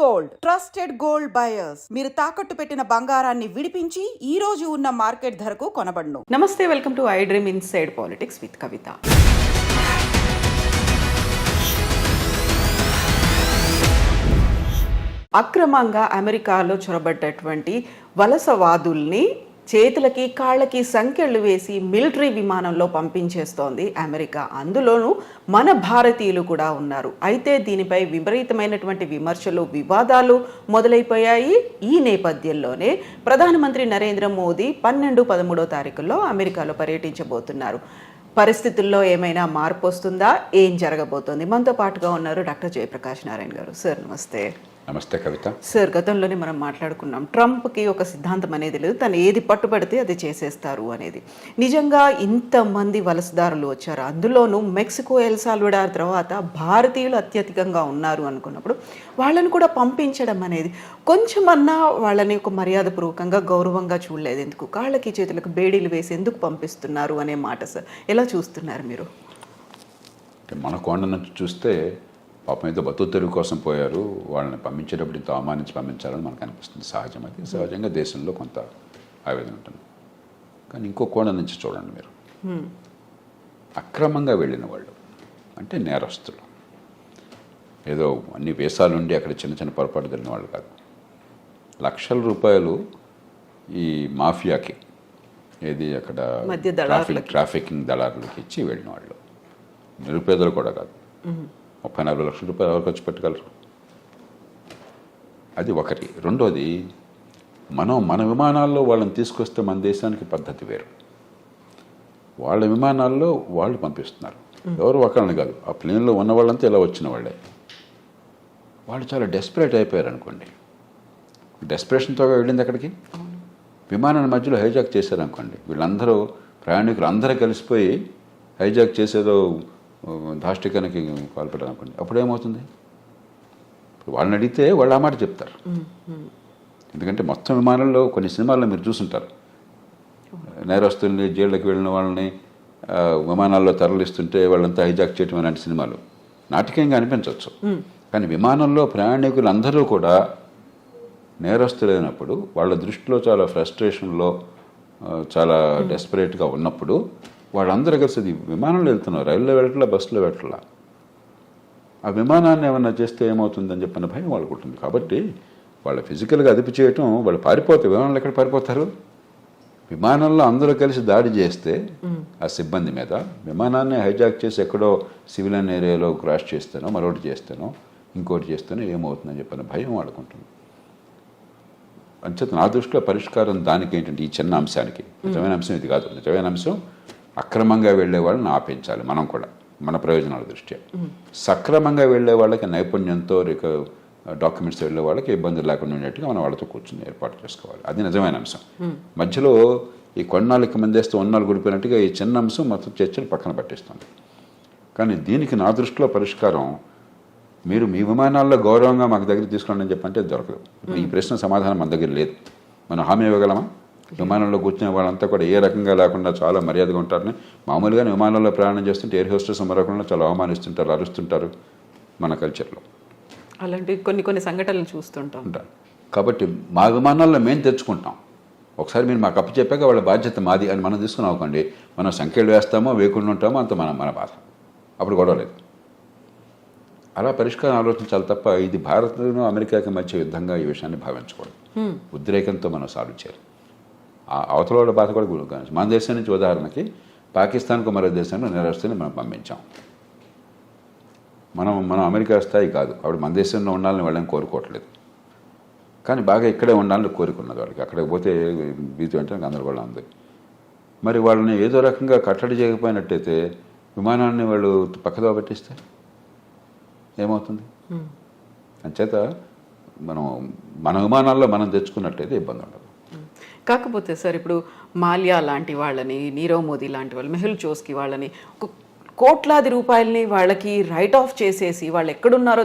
Gold trusted gold buyers మీరు తాకట్టు పెట్టిన బంగారాన్ని విడిపించి ఈ రోజు ఉన్న మార్కెట్ ధరకు కొనబడును. నమస్తే, welcome to I dream inside politics with Kavitha. అక్రమంగా అమెరికాలో చొరబడ్డటువంటి వలసవాదుల్ని చేతులకి కాళ్ళకి సంకెళ్ళు వేసి మిలిటరీ విమానంలో పంపించేస్తోంది అమెరికా. అందులోనూ మన భారతీయులు కూడా ఉన్నారు. అయితే దీనిపై విపరీతమైనటువంటి విమర్శలు, వివాదాలు మొదలైపోయాయి. ఈ నేపథ్యంలోనే ప్రధానమంత్రి నరేంద్ర మోదీ 12-13 తారీఖుల్లో అమెరికాలో పర్యటించబోతున్నారు. పరిస్థితుల్లో ఏమైనా మార్పు వస్తుందా? ఏం జరగబోతోంది? మనతో పాటుగా ఉన్నారు డాక్టర్ జయప్రకాష్ నారాయణ గారు. సార్ నమస్తే. నమస్తే కవిత. సార్, గతంలోనే మనం మాట్లాడుకున్నాం, ట్రంప్కి ఒక సిద్ధాంతం అనేది లేదు, తను ఏది పట్టుబడితే అది చేసేస్తారు అనేది. నిజంగా ఇంతమంది వలసదారులు వచ్చారు, అందులోనూ మెక్సికో, ఎల్ సాల్వడార్ తర్వాత భారతీయులు అత్యధికంగా ఉన్నారు అనుకున్నప్పుడు వాళ్ళని కూడా పంపించడం అనేది కొంచెమన్నా వాళ్ళని ఒక మర్యాదపూర్వకంగా గౌరవంగా చూడలేదు. ఎందుకు కాళ్ళకి చేతులకు బేడీలు వేసి ఎందుకు పంపిస్తున్నారు అనే మాట సార్ ఎలా చూస్తున్నారు మీరు? మన కోణ నుంచి చూస్తే పాపం ఏదో బతుకు తెరువు కోసం పోయారు, వాళ్ళని పంపించేటప్పుడు ఇంత అవమానించి పంపించాలని మనకు అనిపిస్తుంది. సహజం, అది సహజంగా దేశంలో కొంత ఆవేదన ఉంటుంది. కానీ ఇంకో కోణం నుంచి చూడండి మీరు, అక్రమంగా వెళ్ళిన వాళ్ళు అంటే నేరస్తులు, ఏదో అన్ని వేసాలుండి అక్కడ చిన్న చిన్న పొరపాటు జరిగిన వాళ్ళు కాదు. లక్షల రూపాయలు ఈ మాఫియాకి, ఏది అక్కడ ట్రాఫికింగ్ దళారులకి ఇచ్చి వెళ్ళిన వాళ్ళు, నిరుపేదలు కూడా కాదు. 30-40 లక్షల రూపాయలు ఎవరు ఖర్చు పెట్టగలరు? అది ఒకటి. రెండోది, మన విమానాల్లో వాళ్ళని తీసుకొస్తే మన దేశానికి పద్ధతి వేరు. వాళ్ళ విమానాల్లో వాళ్ళు పంపిస్తున్నారు, ఎవరు ఒకళ్ళని కాదు. ఆ ప్లేన్లో ఉన్న వాళ్ళంతా ఇలా వచ్చిన వాళ్ళే. వాళ్ళు చాలా డెస్పరేట్ అయిపోయారు అనుకోండి. డెస్పరేషన్తో వెళ్ళింది అక్కడికి. విమానాన్ని మధ్యలో హైజాక్ చేశారనుకోండి, వీళ్ళందరూ ప్రయాణికులు అందరూ కలిసిపోయి హైజాక్ చేసేదో దాష్టికానికి పాల్పడారు అనుకోండి, అప్పుడు ఏమవుతుంది? వాళ్ళని అడిగితే వాళ్ళు ఆ మాట చెప్తారు. ఎందుకంటే మొత్తం విమానంలో కొన్ని సినిమాల్లో మీరు చూసుంటారు, నేరస్తుల్ని జైళ్ళకి వెళ్ళిన వాళ్ళని విమానాల్లో తరలిస్తుంటే వాళ్ళంతా హైజాక్ చేయటం అలాంటి సినిమాలు నాటకీయంగా అనిపించవచ్చు. కానీ విమానంలో ప్రయాణికులు అందరూ కూడా నేరస్తులైనప్పుడు, వాళ్ళ దృష్టిలో చాలా ఫ్రస్ట్రేషన్లో, చాలా డెస్పరేట్గా ఉన్నప్పుడు వాళ్ళందరూ కలిసి అది విమానంలో వెళ్తున్నారు, రైల్లో వెళ్ళట్లా, బస్సులో వెళ్ళట్లా. ఆ విమానాన్ని ఏమన్నా చేస్తే ఏమవుతుందని చెప్పిన భయం వాళ్ళకు ఉంటుంది. కాబట్టి వాళ్ళ ఫిజికల్గా అదుపు చేయటం, వాళ్ళు పారిపోతారు. విమానంలో ఎక్కడ పారిపోతారు? విమానంలో అందరూ కలిసి దాడి చేస్తే ఆ సిబ్బంది మీద, విమానాన్ని హైజాక్ చేసి ఎక్కడో సివిలియన్ ఏరియాలో క్రాష్ చేస్తానో, మరొకటి చేస్తానో, ఇంకోటి చేస్తానో ఏమవుతుందని చెప్పిన భయం వాళ్ళకు ఉంటుంది. అంచేత నా దృష్టిలో పరిష్కారం దానికి ఏంటంటే, ఈ చిన్న అంశానికి, నిజమైన అంశం ఇది కాదు. నిజమైన అంశం అక్రమంగా వెళ్ళే వాళ్ళని ఆపించాలి. మనం కూడా మన ప్రయోజనాల దృష్ట్యా. సక్రమంగా వెళ్ళే వాళ్ళకి నైపుణ్యంతో డాక్యుమెంట్స్ వెళ్ళే వాళ్ళకి ఇబ్బందులు లేకుండా ఉండేట్టుగా మనం వాళ్ళతో కూర్చొని ఏర్పాటు చేసుకోవాలి. అది నిజమైన అంశం. మధ్యలో ఈ కొన్నాళ్ళకి మందేస్తూ ఉన్నాళ్ళు గుడిపోయినట్టుగా ఈ చిన్న అంశం మొత్తం చర్చలు పక్కన పట్టిస్తుంది. కానీ దీనికి నా దృష్టిలో పరిష్కారం, మీరు మీ విమానాల్లో గౌరవంగా మాకు దగ్గర తీసుకోండి అని చెప్పంటే దొరకదు. ఈ ప్రశ్న సమాధానం మన దగ్గర లేదు. మనం హామీ ఇవ్వగలమా? విమానంలో కూర్చునే వాళ్ళంతా కూడా ఏ రకంగా లేకుండా చాలా మర్యాదగా ఉంటారని. మామూలుగానే విమానంలో ప్రయాణం చేస్తుంటే ఎయిర్ హోస్టెస్ మరొకకుండా చాలా అవమానిస్తుంటారు, అరుస్తుంటారు మన కల్చర్లో. అలాంటి కొన్ని సంఘటనలు చూస్తుంటాం. కాబట్టి మా విమానాల్లో మేము తెచ్చుకుంటాం. ఒకసారి మీరు మాకు అప్పు చెప్పాక వాళ్ళ బాధ్యత మాది అని మనం తీసుకుని అవ్వకండి. మనం సంఖ్యలు వేస్తామో వేయకుండా ఉంటామో అంత మన బాధ. అప్పుడు గొడవ లేదు. అలా పరిష్కారం ఆలోచించాలి తప్ప ఇది భారత్ను అమెరికాకి మధ్య యుద్ధంగా ఈ విషయాన్ని భావించకూడదు. ఉద్రేకంతో మనం సాల్వ్ చేయాలి. అవతల వాళ్ళ బాధ కూడా గురించి. మన దేశం నుంచి ఉదాహరణకి పాకిస్తాన్కు మరో దేశంలో నేరస్తుని మనం పంపించాం. మనం అమెరికా స్థాయి కాదు. ఆవిడ మన దేశంలో ఉండాలని వాళ్ళని కోరుకోవట్లేదు. కానీ బాగా ఇక్కడే ఉండాలని కోరుకున్నది వాళ్ళకి. అక్కడికి పోతే భీతి అంటే గందరగోళం ఉంది. మరి వాళ్ళని ఏదో రకంగా కట్టడి చేయకపోయినట్టయితే విమానాన్ని వాళ్ళు పక్కదో పట్టిస్తే ఏమవుతుంది? అంచేత మన విమానాల్లో మనం తెచ్చుకున్నట్టయితే ఇబ్బంది ఉండదు. కాకపోతే సార్, ఇప్పుడు మాల్యా లాంటి వాళ్ళని, నీరవ్ మోదీ లాంటి వాళ్ళు, మెహుల్ చోస్కి వాళ్ళని కోట్లాది రూపాయలని వాళ్ళకి రైట్ ఆఫ్ చేసేసి వాళ్ళు ఎక్కడున్నారో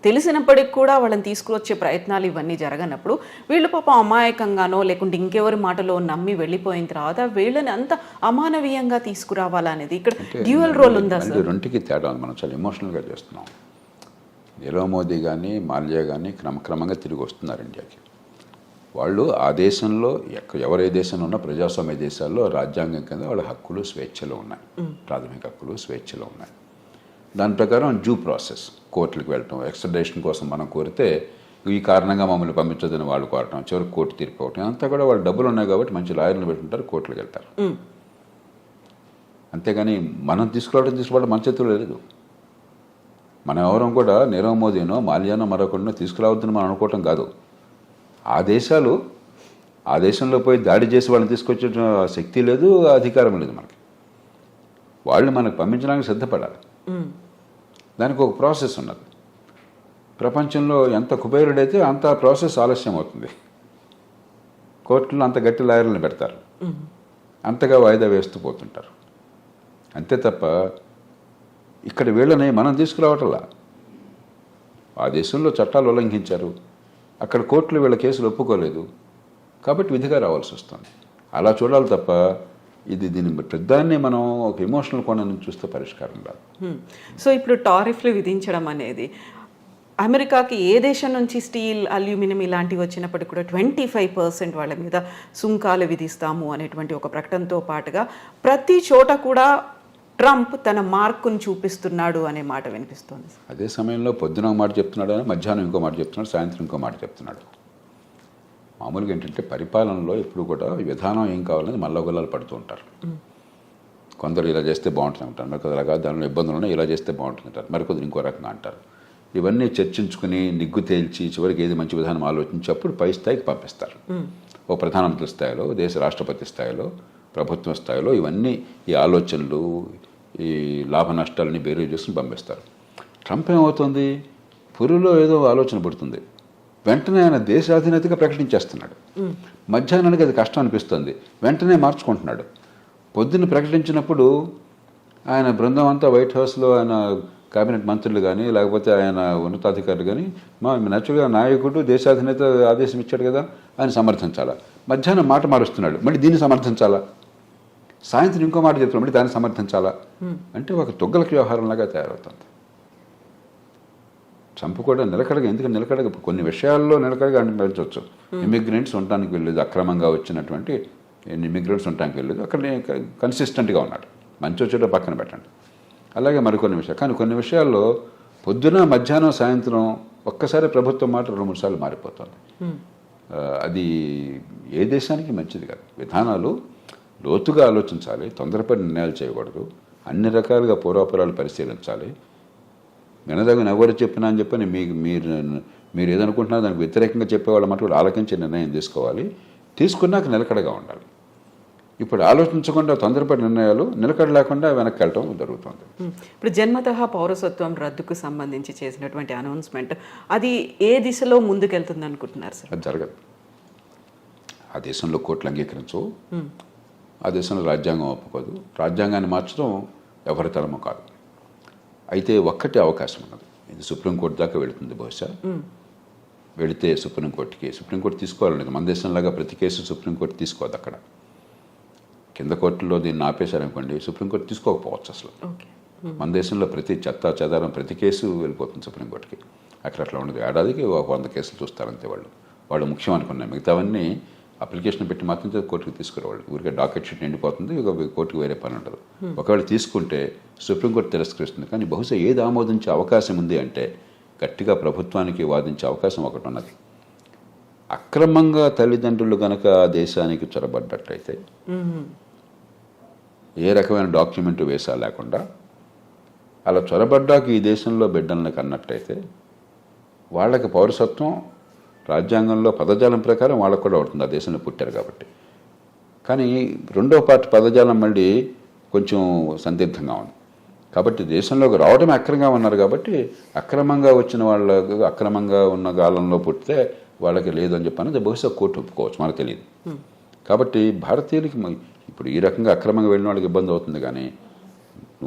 తెలిసినప్పటికి కూడా వాళ్ళని తీసుకువచ్చే ప్రయత్నాలు ఇవన్నీ జరగనప్పుడు వీళ్ళు పాపం అమాయకంగానో లేకుంటే ఇంకెవరి మాటలో నమ్మి వెళ్ళిపోయిన తర్వాత వీళ్ళని అంత అమానవీయంగా తీసుకురావాలనేది ఇక్కడ డ్యూయల్ రోల్ ఉందా సార్? రెండుకి తేడా మనం చాలా ఎమోషనల్గా చేస్తున్నాం. నీరవ్ మోదీ కానీ మాల్యా కానీ క్రమక్రమంగా తిరిగి వస్తున్నారు ఇండియాకి. వాళ్ళు ఆ దేశంలో ఎవరే దేశంలో ఉన్నా ప్రజాస్వామ్య దేశాల్లో రాజ్యాంగం కింద వాళ్ళ హక్కులు స్వేచ్ఛలు ఉన్నాయి, ప్రాథమిక హక్కులు స్వేచ్ఛలు ఉన్నాయి. దాని ప్రకారం డ్యూ ప్రాసెస్, కోర్టులకు వెళ్ళటం, ఎక్స్ట్రడిషన్ కోసం మనం కోరితే ఈ కారణంగా మమ్మల్ని పంపించదని వాళ్ళు కోరటం, చివరికి కోర్టు తీర్పు అవటం, అంతా కూడా వాళ్ళు డబ్బులు ఉన్నాయి కాబట్టి మంచి లాయర్లు పెట్టుకుంటారు, కోర్టులకు వెళ్తారు. అంతేగాని మనం తీసుకోవడం మన చేతుల్లో లేదు. మనం ఎవరం కూడా నీరవ్ మోదీనో మాల్యానో మరొకరినో తీసుకురావద్దని మనం అనుకోవటం కాదు. ఆ దేశంలో పోయి దాడి చేసి వాళ్ళని తీసుకొచ్చే శక్తి లేదు, అధికారం లేదు మనకి. వాళ్ళు మనకు పంపించడానికి సిద్ధపడాలి. దానికి ఒక ప్రాసెస్ ఉన్నది. ప్రపంచంలో ఎంత కుబేరుడైతే అంత ప్రాసెస్ ఆలస్యం అవుతుంది. కోర్టులో అంత గట్టి లాయర్లను పెడతారు, అంతగా వాయిదా వేస్తూ పోతుంటారు. అంతే తప్ప ఇక్కడ వీళ్ళని మనం తీసుకురావటంలా. ఆ దేశంలో చట్టాలు ఉల్లంఘించారు, అక్కడ కోర్టులు వీళ్ళ కేసులు ఒప్పుకోలేదు కాబట్టి విధిగా రావాల్సి వస్తుంది. అలా చూడాలి తప్ప దీని పెద్దాన్ని మనం ఒక ఎమోషనల్ కోణం నుంచి చూస్తే పరిష్కారం రాదు. సో ఇప్పుడు టారిఫ్లు విధించడం అనేది అమెరికాకి ఏ దేశం నుంచి స్టీల్, అల్యూమినియం ఇలాంటివి వచ్చినప్పటికీ కూడా 25% వాళ్ళ మీద సుంకాలు విధిస్తాము అనేటువంటి ఒక ప్రకటనతో పాటుగా ప్రతి చోట కూడా ట్రంప్ తన మార్కును చూపిస్తున్నాడు అనే మాట వినిపిస్తుంది. అదే సమయంలో పొద్దున ఒక మాట చెప్తున్నాడు, మధ్యాహ్నం ఇంకో మాట చెప్తున్నాడు, సాయంత్రం ఇంకో మాట చెప్తున్నాడు. మామూలుగా ఏంటంటే పరిపాలనలో ఎప్పుడు కూడా విధానం ఏం కావాలని మల్లగొల్లాలు పడుతూ ఉంటారు. కొందరు ఇలా చేస్తే బాగుంటుంది అంటారు, మరికొందరు అలాగా దానిలో ఇబ్బందులు ఉన్నాయి, ఇలా చేస్తే బాగుంటుంది అంటారు, మరికొందరు ఇంకో రకంగా అంటారు. ఇవన్నీ చర్చించుకుని నిగ్గు తేల్చి చివరికి ఏది మంచి విధానం ఆలోచించి అప్పుడు పై స్థాయికి పంపిస్తారు. ఓ ప్రధానమంత్రి స్థాయిలో, దేశ రాష్ట్రపతి స్థాయిలో, ప్రభుత్వ స్థాయిలో ఇవన్నీ ఈ ఆలోచనలు, ఈ లాభ నష్టాలని బేరీ చేసుకుని పంపిస్తారు. ట్రంప్ ఏమవుతుంది, పురులో ఏదో ఆలోచన పడుతుంది, వెంటనే ఆయన దేశాధినేతగా ప్రకటించేస్తున్నాడు. మధ్యాహ్నానికి అది కష్టం అనిపిస్తుంది, వెంటనే మార్చుకుంటున్నాడు. పొద్దున్న ప్రకటించినప్పుడు ఆయన బృందం అంతా వైట్ హౌస్లో ఆయన కేబినెట్ మంత్రులు కానీ లేకపోతే ఆయన ఉన్నతాధికారులు కానీ నేచురల్గా నాయకుడు దేశాధినేత ఆదేశం ఇచ్చాడు కదా ఆయన సమర్థించాలా. మధ్యాహ్నం మాట మారుస్తున్నాడు, మళ్ళీ దీన్ని సమర్థించాలా. సాయంత్రం ఇంకో మాట చెప్తున్నాడు, మళ్ళీ దాన్ని సమర్థించాలా. అంటే ఒక తొగ్గలకి వ్యవహారంలాగా తయారవుతుంది. ట్రంప్ కూడా నిలకడగా, ఎందుకంటే నిలకడగా కొన్ని విషయాల్లో నిలకడగా అనిపించవచ్చు. ఇమిగ్రెంట్స్ ఉండటానికి వెళ్ళలేదు, అక్రమంగా వచ్చినటువంటి ఇమిగ్రెంట్స్ ఉండటానికి వెళ్ళలేదు, అక్కడ కన్సిస్టెంట్గా ఉన్నాడు. మంచి చెడు పక్కన పెట్టండి. అలాగే మరికొన్ని విషయాలు, కానీ కొన్ని విషయాల్లో పొద్దున మధ్యాహ్నం సాయంత్రం ఒక్కసారి ప్రభుత్వం మాట 2-3 సార్లు మారిపోతుంది. అది ఏ దేశానికి మంచిది కాదు. విధానాలు లోతుగా ఆలోచించాలి, తొందరపడి నిర్ణయాలు చేయకూడదు, అన్ని రకాలుగా పూర్వాపరాలు పరిశీలించాలి. వినదగిన ఎవరు చెప్పినా అని చెప్పని మీరు ఏదనుకుంటున్నా దానికి వ్యతిరేకంగా చెప్పేవాళ్ళ మాట కూడా ఆలోచించి నిర్ణయం తీసుకోవాలి. తీసుకున్నాక నిలకడగా ఉండాలి. ఇప్పుడు ఆలోచించకుండా తొందరపడి నిర్ణయాలు, నిలకడ లేకుండా వెనక్కి వెళ్ళటం జరుగుతుంది. ఇప్పుడు జన్మతః పౌరసత్వం రద్దుకు సంబంధించి చేసినటువంటి అనౌన్స్మెంట్ అది ఏ దిశలో ముందుకెళ్తుంది అనుకుంటున్నారు సార్? అది జరగదు. ఆ దేశంలో కోర్టులు అంగీకరించవు, ఆ దేశంలో రాజ్యాంగం ఒప్పుకోదు. రాజ్యాంగాన్ని మార్చడం ఎవరి తరమో కాదు. అయితే ఒక్కటే అవకాశం ఉన్నది, ఇది సుప్రీంకోర్టు దాకా వెళుతుంది. బహుశా వెళితే సుప్రీంకోర్టు తీసుకోవాలనేది. మన దేశంలాగా ప్రతి కేసు సుప్రీంకోర్టు తీసుకోవద్దు. అక్కడ కింద కోర్టులో దీన్ని ఆపేశారనుకోండి, సుప్రీంకోర్టు తీసుకోకపోవచ్చు అసలు. మన దేశంలో ప్రతి చెత్త చెదారం ప్రతి కేసు వెళ్ళిపోతుంది సుప్రీంకోర్టుకి. అక్కడ అట్లా ఉండదు. ఏడాదికి 100 కేసులు చూస్తారంతే. వాళ్ళు ముఖ్యం అనుకున్నాయి, మిగతావన్నీ అప్లికేషన్ పెట్టి మాత్రం కోర్టుకు తీసుకురావాలి. ఊరికే డాకెట్ షీట్ నిండిపోతుంది, కోర్టుకు వేరే పని ఉండదు. ఒకవేళ తీసుకుంటే సుప్రీంకోర్టు తిరస్కరిస్తుంది. కానీ బహుశా ఏది ఆమోదించే అవకాశం ఉంది అంటే గట్టిగా ప్రభుత్వానికి వాదించే అవకాశం ఒకటి ఉన్నది. అక్రమంగా తల్లిదండ్రులు కనుక ఆ దేశానికి చొరబడ్డట్టయితే, ఏ రకమైన డాక్యుమెంట్ వేసా లేకుండా అలా చొరబడ్డాక ఈ దేశంలో బిడ్డలను కన్నట్టయితే వాళ్ళకి పౌరసత్వం రాజ్యాంగంలో పదజాలం ప్రకారం వాళ్ళకు కూడా ఉంటుంది, ఆ దేశంలో పుట్టారు కాబట్టి. కానీ రెండో పార్టీ పదజాలం మళ్ళీ కొంచెం సందిగ్ధంగా ఉంది. కాబట్టి దేశంలోకి రావడమే అక్రమంగా ఉన్నారు కాబట్టి అక్రమంగా వచ్చిన వాళ్ళకు, అక్రమంగా ఉన్న కాలంలో పుట్టితే వాళ్ళకి లేదని చెప్పి బహుశా కోర్టు ఒప్పుకోవచ్చు, మనకు తెలియదు. కాబట్టి భారతీయులకి ఇప్పుడు ఈ రకంగా అక్రమంగా వెళ్ళిన వాళ్ళకి ఇబ్బంది అవుతుంది. కానీ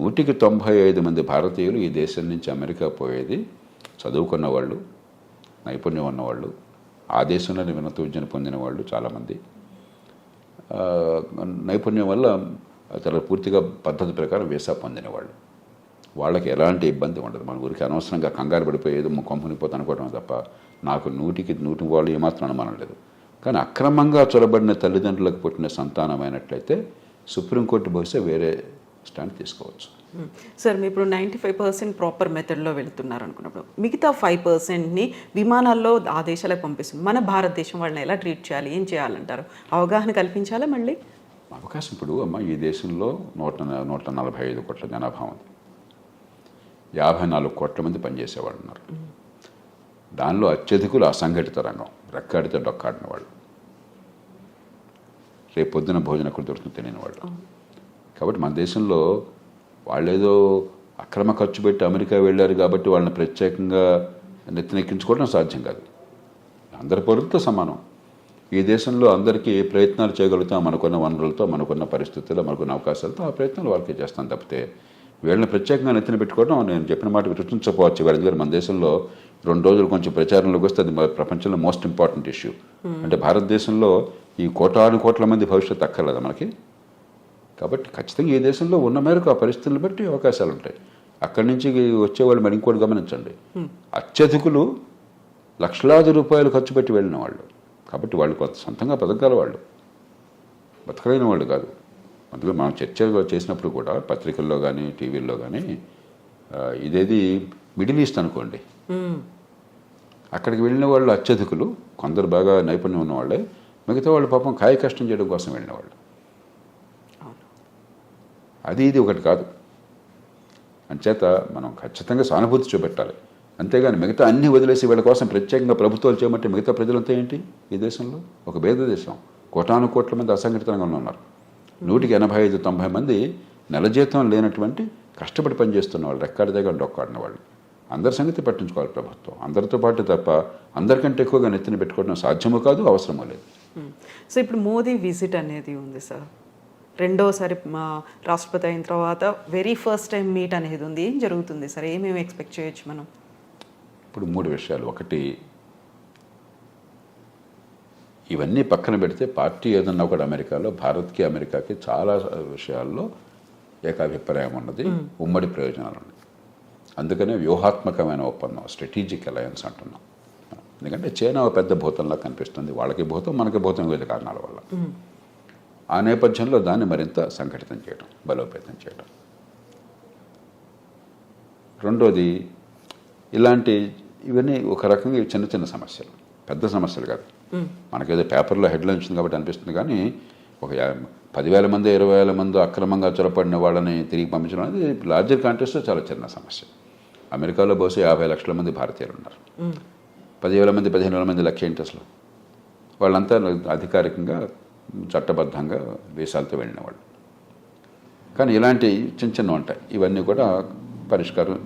195 మంది భారతీయులు ఈ దేశం నుంచి అమెరికా పోయేది చదువుకున్న వాళ్ళు, నైపుణ్యం ఉన్నవాళ్ళు, ఆ దేశంలోనే ఉన్నత విద్యను పొందిన వాళ్ళు చాలామంది, నైపుణ్యం వల్ల చాలా పూర్తిగా పద్ధతి ప్రకారం వీసా పొందిన వాళ్ళు. వాళ్ళకి ఎలాంటి ఇబ్బంది ఉండదు. మన ఊరికి అనవసరంగా కంగారు పడిపోయి ఏదో కొంపనిపోతే అనుకోవడం తప్ప నాకు 100కి వాళ్ళు ఏమాత్రం అనుమానం లేదు. కానీ అక్రమంగా చొరబడిన తల్లిదండ్రులకు పుట్టిన సంతానమైనట్లయితే సుప్రీంకోర్టు బహుశా వేరే స్టాండ్ తీసుకోవచ్చు. సార్ మీరు ఇప్పుడు 95% ప్రాపర్ మెథడ్లో వెళుతున్నారు అనుకున్నప్పుడు మిగతా 5%ని విమానాల్లో ఆ దేశాలకు పంపిస్తుంది. మన భారతదేశం వాళ్ళని ఎలా ట్రీట్ చేయాలి, ఏం చేయాలంటారు? అవగాహన కల్పించాలా మళ్ళీ? అవకాశం ఇప్పుడు అమ్మ ఈ దేశంలో 145 కోట్ల జనాభా ఉంది. 54 కోట్ల మంది పనిచేసేవాళ్ళు ఉన్నారు. దానిలో అత్యధికులు అసంఘటిత రంగం, రెక్కాడితే డొక్కాడిన వాళ్ళు, రేపు పొద్దున భోజనం ఎక్కడ దొరుకుతుంది తెలియని వాళ్ళు. కాబట్టి మన దేశంలో వాళ్ళేదో అక్రమ ఖర్చు పెట్టి అమెరికా వెళ్ళారు కాబట్టి వాళ్ళని ప్రత్యేకంగా నెత్తినెక్కించుకోవడం సాధ్యం కాదు. అందరి పౌరులతో సమానం. ఈ దేశంలో అందరికీ ఏ ప్రయత్నాలు చేయగలుగుతాం మనకున్న వనరులతో, మనకున్న పరిస్థితుల్లో, మనకున్న అవకాశాలతో ఆ ప్రయత్నాలు వాళ్ళకి చేస్తాం తప్పితే వీళ్ళని ప్రత్యేకంగా నెత్తిన పెట్టుకోవడం నేను చెప్పిన మాట విరుచించకపోవచ్చు. వీళ్ళ దగ్గర మన దేశంలో 2 రోజులు కొంచెం ప్రచారంలోకి వస్తే అది ప్రపంచంలో మోస్ట్ ఇంపార్టెంట్ ఇష్యూ. అంటే భారతదేశంలో ఈ కోట్ల మంది భవిష్యత్తు అక్కర్లేదా మనకి? కాబట్టి ఖచ్చితంగా ఈ దేశంలో ఉన్న మేరకు ఆ పరిస్థితులను బట్టి అవకాశాలు ఉంటాయి. అక్కడి నుంచి వచ్చేవాళ్ళు మరి ఇంకోటి గమనించండి, అత్యధికులు లక్షలాది రూపాయలు ఖర్చు పెట్టి వెళ్ళిన వాళ్ళు. కాబట్టి వాళ్ళు కొంత సొంతంగా బతకగల వాళ్ళు, బతకలేని వాళ్ళు కాదు. అందులో మనం చర్చ చేసినప్పుడు కూడా పత్రికల్లో కానీ టీవీల్లో కానీ ఇదేది మిడిల్ ఈస్ట్ అనుకోండి, అక్కడికి వెళ్ళిన వాళ్ళు అత్యధికులు, కొందరు బాగా నైపుణ్యం ఉన్నవాళ్ళే, మిగతా వాళ్ళు పాపం కాయ కష్టం చేయడం కోసం వెళ్ళిన వాళ్ళు. అది ఇది ఒకటి కాదు. అంచేత మనం ఖచ్చితంగా సానుభూతి చూపెట్టాలి. అంతేగాని మిగతా అన్నీ వదిలేసి వీళ్ళ కోసం ప్రత్యేకంగా ప్రభుత్వాలు చేయమంటే మిగతా ప్రజలంతా ఏంటి? ఈ దేశంలో ఒక పేద దేశం, కోట్ల మంది అసంఘటిత రంగంలో ఉన్నారు. 185-90 మంది నెల జీతం లేనటువంటి కష్టపడి పనిచేస్తున్న వాళ్ళు, రెక్కాడి దగ్గర డొక్కాడిన వాళ్ళు. అందరి సంగతి పట్టించుకోవాలి ప్రభుత్వం. అందరితో పాటు తప్ప అందరికంటే ఎక్కువగా నెత్తిన పెట్టుకోవడం సాధ్యమో కాదు, అవసరమో లేదు. సో ఇప్పుడు మోదీ విజిట్ అనేది ఉంది సార్, రెండోసారి మా రాష్ట్రపతి అయిన తర్వాత వెరీ ఫస్ట్ టైం మీట్ అనేది ఉంది. ఏం జరుగుతుంది సార్? ఏమేమి ఎక్స్పెక్ట్ చేయొచ్చు మనం? ఇప్పుడు 3 విషయాలు. ఒకటి, ఇవన్నీ పక్కన పెడితే పార్టీ ఏదన్నా ఒకటి అమెరికాలో భారత్కి అమెరికాకి చాలా విషయాల్లో ఏకాభిప్రాయం ఉన్నది, ఉమ్మడి ప్రయోజనాలు ఉన్నాయి. అందుకనే వ్యూహాత్మకమైన ఒప్పందం, స్ట్రాటజిక్ అలయన్స్ అంటున్నాం. ఎందుకంటే చైనా ఒక పెద్ద భూతంలా కనిపిస్తుంది, వాళ్ళకి భూతం మనకి భూతం, వివిధ కారణాల వల్ల. ఆ నేపథ్యంలో దాన్ని మరింత సంఘటితం చేయడం, బలోపేతం చేయడం. రెండోది, ఇవన్నీ ఒక రకంగా చిన్న చిన్న సమస్యలు, పెద్ద సమస్యలు కాదు. మనకేదో పేపర్లో హెడ్లైన్ వచ్చింది కాబట్టి అనిపిస్తుంది, కానీ ఒక 10,000 మంది 20,000 మంది అక్రమంగా చొరపడిన వాళ్ళని తిరిగి పంపించడం అనేది లార్జర్ కాంటెక్స్ట్లో చాలా చిన్న సమస్య. అమెరికాలో బహుశా 50 లక్షల మంది భారతీయులు ఉన్నారు. 10,000 మంది 15,000 మంది లక్ష ఏంటి అసలు? వాళ్ళంతా అధికారికంగా చట్టబద్ధంగా దేశాలతో వెళ్ళిన వాళ్ళు. కానీ ఇలాంటి చిన్న చిన్న ఉంటాయి. ఇవన్నీ కూడా పరిష్కారం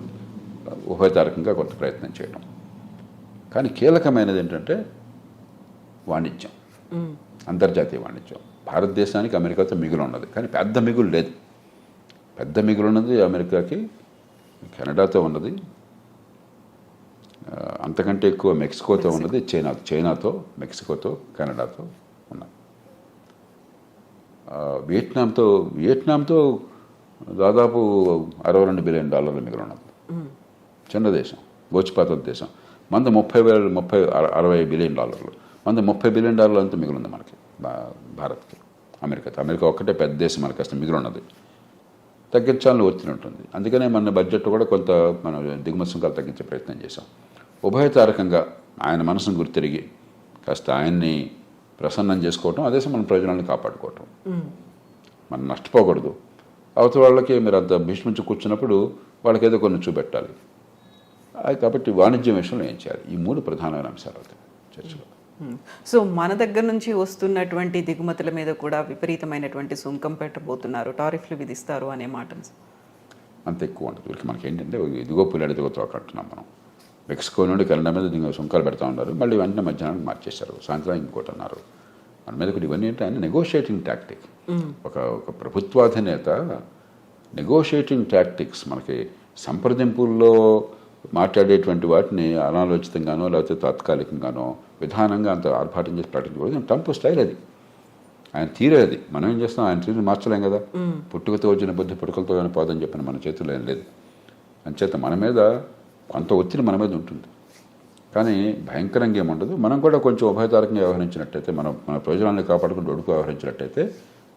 ఉభయతారకంగా కొంత ప్రయత్నం చేయడం. కానీ కీలకమైనది ఏంటంటే వాణిజ్యం, అంతర్జాతీయ వాణిజ్యం. భారతదేశానికి అమెరికాతో మిగులు ఉన్నది, కానీ పెద్ద మిగులు లేదు. పెద్ద మిగులు ఉన్నది అమెరికాకి కెనడాతో ఉన్నది, అంతకంటే ఎక్కువ మెక్సికోతో ఉన్నది, చైనాతో, మెక్సికోతో, కెనడాతో ఉన్నది. వియట్నాంతో దాదాపు $62 బిలియన్ మిగులు ఉన్నది. చిన్న దేశం, గోచిపాత దేశం. మంది 60 బిలియన్ డాలర్లు, మంది $30 బిలియన్ అంతా మిగులుంది మనకి, భారత్కి. అమెరికా ఒక్కటే పెద్ద దేశం, మనకి అసలు మిగులు ఉన్నది. తగ్గించాలని ఒత్తిడి ఉంటుంది. అందుకనే మన బడ్జెట్ కూడా కొంత మనం దిగుమతి సుంకాలు తగ్గించే ప్రయత్నం చేశాం. ఉభయతారకంగా ఆయన మనసును గుర్తిరిగి కాస్త ఆయన్ని ప్రసన్నం చేసుకోవటం, అదే మన ప్రయోజనాలను కాపాడుకోవటం. మనం నష్టపోకూడదు. అవతల వాళ్ళకి మీరు అంత భీష్మించి కూర్చున్నప్పుడు వాళ్ళకి ఏదో కొన్ని చూపెట్టాలి. కాబట్టి వాణిజ్యం విషయంలో ఏం చేయాలి? ఈ 3 ప్రధానమైన అంశాలు అవుతాయి చర్చలో. సో మన దగ్గర నుంచి వస్తున్నటువంటి దిగుమతుల మీద కూడా విపరీతమైనటువంటి సుంకం పెట్టబోతున్నారు, టారిఫ్లు విధిస్తారు అనే మాట అంత ఎక్కువ ఉంటుంది. వీళ్ళకి మనకి ఏంటంటే ఇదిగో పుల్లాడి దిగుతో అంటున్నాం మనం. మెక్సికో నుండి కెనడా మీద సుంకాలు పెడతా ఉన్నారు, మళ్ళీ వెంటనే మధ్యాహ్నానికి మార్చేశారు, సాయంత్రం ఇంకోటి అన్నారు. మన మీద కూడా ఇవన్నీ ఏంటంటే నెగోషియేటింగ్ టాక్టిక్. ఒక ప్రభుత్వాధినేత నెగోషియేటింగ్ టాక్టిక్స్, మనకి సంప్రదింపుల్లో మాట్లాడేటువంటి వాటిని అనాలోచితంగానో లేకపోతే తాత్కాలికంగానో విధానంగా అంత ఆర్భాటం చేసి ప్రకటించకూడదు. ట్రంప్ స్టైల్ అది, ఆయన తీరేది. మనం ఏం చేస్తాం? ఆయన తీరు మార్చలేం కదా. పుట్టుకతో వచ్చిన బుద్ధి పుట్టుకలతో పోదని చెప్పిన మన చేతుల్లో ఏం లేదు. అంచేత మన మీద కొంత ఒత్తిడి మన మీద ఉంటుంది, కానీ భయంకరంగా ఏముండదు. మనం కూడా కొంచెం ఉభయతారకంగా వ్యవహరించినట్టయితే, మన ప్రయోజనాన్ని కాపాడుకుంటూ ఒడుకు వ్యవహరించినట్టయితే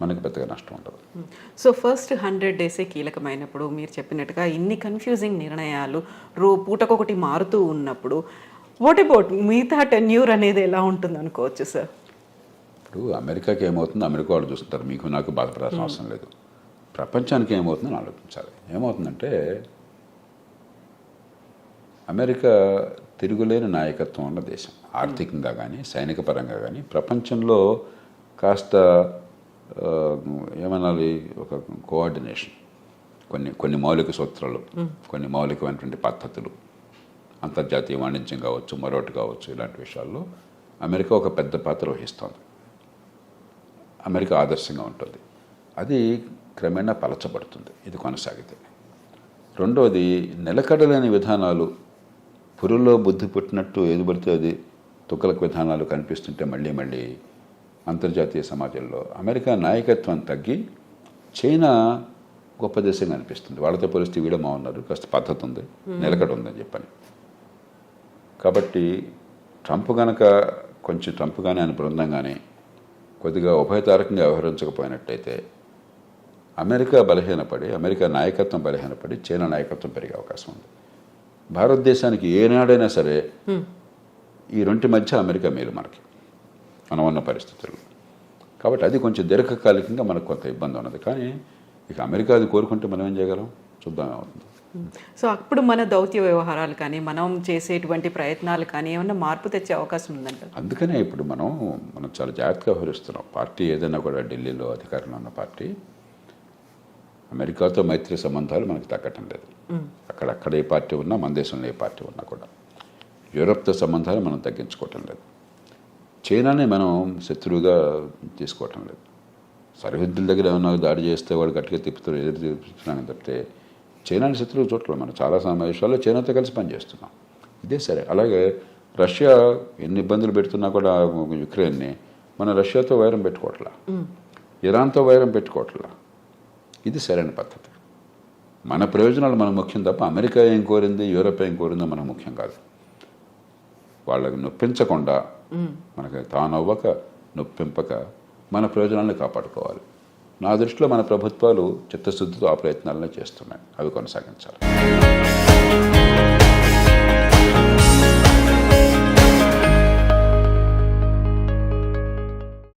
మనకి పెద్దగా నష్టం ఉండదు. సో ఫస్ట్ 100 డేసే కీలకమైనప్పుడు మీరు చెప్పినట్టుగా ఇన్ని కన్ఫ్యూజింగ్ నిర్ణయాలు పూటకొకటి మారుతూ ఉన్నప్పుడు వాట్ అబౌట్ మిగతా టెన్యూర్ అనేది ఎలా ఉంటుంది అనుకోవచ్చు సార్? ఇప్పుడు అమెరికాకి ఏమవుతుందో అమెరికా వాళ్ళు చూస్తుంటారు, మీకు నాకు బాధపడాల్సిన అవసరం లేదు. ప్రపంచానికి ఏమవుతుందని ఆలోచించాలి. ఏమవుతుందంటే అమెరికా తిరుగులేని నాయకత్వం ఉన్న దేశం, ఆర్థికంగా కానీ సైనిక పరంగా కానీ ప్రపంచంలో కాస్త ఏమనాలి, ఒక కోఆర్డినేషన్, కొన్ని మౌలిక సూత్రాలు, కొన్ని మౌలికమైనటువంటి పద్ధతులు, అంతర్జాతీయ వాణిజ్యం కావచ్చు, మరొకటి కావచ్చు, ఇలాంటి విషయాల్లో అమెరికా ఒక పెద్ద పాత్ర వహిస్తోంది. అమెరికా ఆదర్శంగా ఉంటుంది. అది క్రమేణా పలచబడుతుంది ఇది కొనసాగితే. రెండోది, నిలకడలేని విధానాలు, పురుల్లో బుద్ధి పుట్టినట్టు ఏది పడితే అది తుక్కలకు విధానాలు కనిపిస్తుంటే మళ్ళీ అంతర్జాతీయ సమాజంలో అమెరికా నాయకత్వం తగ్గి చైనా గొప్ప దేశంగా అనిపిస్తుంది. వాళ్ళతో పోలిస్తే వీళ్ళు ఉన్నారు, కాస్త పద్ధతి ఉంది, నిలకడ ఉందని చెప్పని. కాబట్టి ట్రంప్ కానీ ఆయన బృందం కానీ కొద్దిగా ఉభయతారకంగా వ్యవహరించకపోయినట్టయితే అమెరికా బలహీనపడి, అమెరికా నాయకత్వం బలహీనపడి చైనా నాయకత్వం పెరిగే అవకాశం ఉంది. భారతదేశానికి ఏనాడైనా సరే ఈ రెంటి మధ్య అమెరికా మేలు మనకి మనం ఉన్న పరిస్థితుల్లో. కాబట్టి అది కొంచెం దీర్ఘకాలికంగా మనకు కొంత ఇబ్బంది ఉన్నది. కానీ ఇక అమెరికా అది కోరుకుంటే మనం ఏం చేయగలం, చూద్దాం ఏమవుతుంది. సో అప్పుడు మన దౌత్య వ్యవహారాలు కానీ మనం చేసేటువంటి ప్రయత్నాలు కానీ ఏమన్నా మార్పు తెచ్చే అవకాశం ఉందంట. అందుకనే ఇప్పుడు మనం చాలా జాగ్రత్తగా వ్యవహరిస్తున్నాం. పార్టీ ఏదైనా కూడా ఢిల్లీలో అధికారంలో ఉన్న పార్టీ అమెరికాతో మైత్రి సంబంధాలు మనకు తగ్గటం లేదు. అక్కడ ఏ పార్టీ ఉన్నా, మన దేశంలో ఏ పార్టీ ఉన్నా కూడా యూరప్తో సంబంధాలు మనం తగ్గించుకోవటం లేదు. చైనానే మనం శత్రువుగా తీసుకోవటం లేదు. సరిహద్దుల దగ్గర ఏమన్నా దాడి చేస్తే వాడు గట్టిగా తిప్పుతారు, ఎదురు తిప్పుతున్నాం తప్పితే చైనాని శత్రువు చూడలేదు. మనం చాలా సమావేశాల్లో చైనాతో కలిసి పనిచేస్తున్నాం. ఇదే సరే. అలాగే రష్యా ఎన్ని ఇబ్బందులు పెడుతున్నా కూడా యుక్రెయిన్ని, మన రష్యాతో వైరం పెట్టుకోవట్లా, ఇరాన్తో వైరం పెట్టుకోవట్లా. ఇది సరైన పద్ధతి. మన ప్రయోజనాలు మనకు ముఖ్యం తప్ప అమెరికా ఏం కోరింది, యూరోప్ ఏం కోరిందో మనకు ముఖ్యం కాదు. వాళ్ళకి నొప్పించకుండా, మనకి తానవ్వక నొప్పింపక మన ప్రయోజనాలను కాపాడుకోవాలి. నా దృష్టిలో మన ప్రభుత్వాలు చిత్తశుద్ధితో ఆ ప్రయత్నాలను చేస్తున్నాయి. అవి కొనసాగించాలి.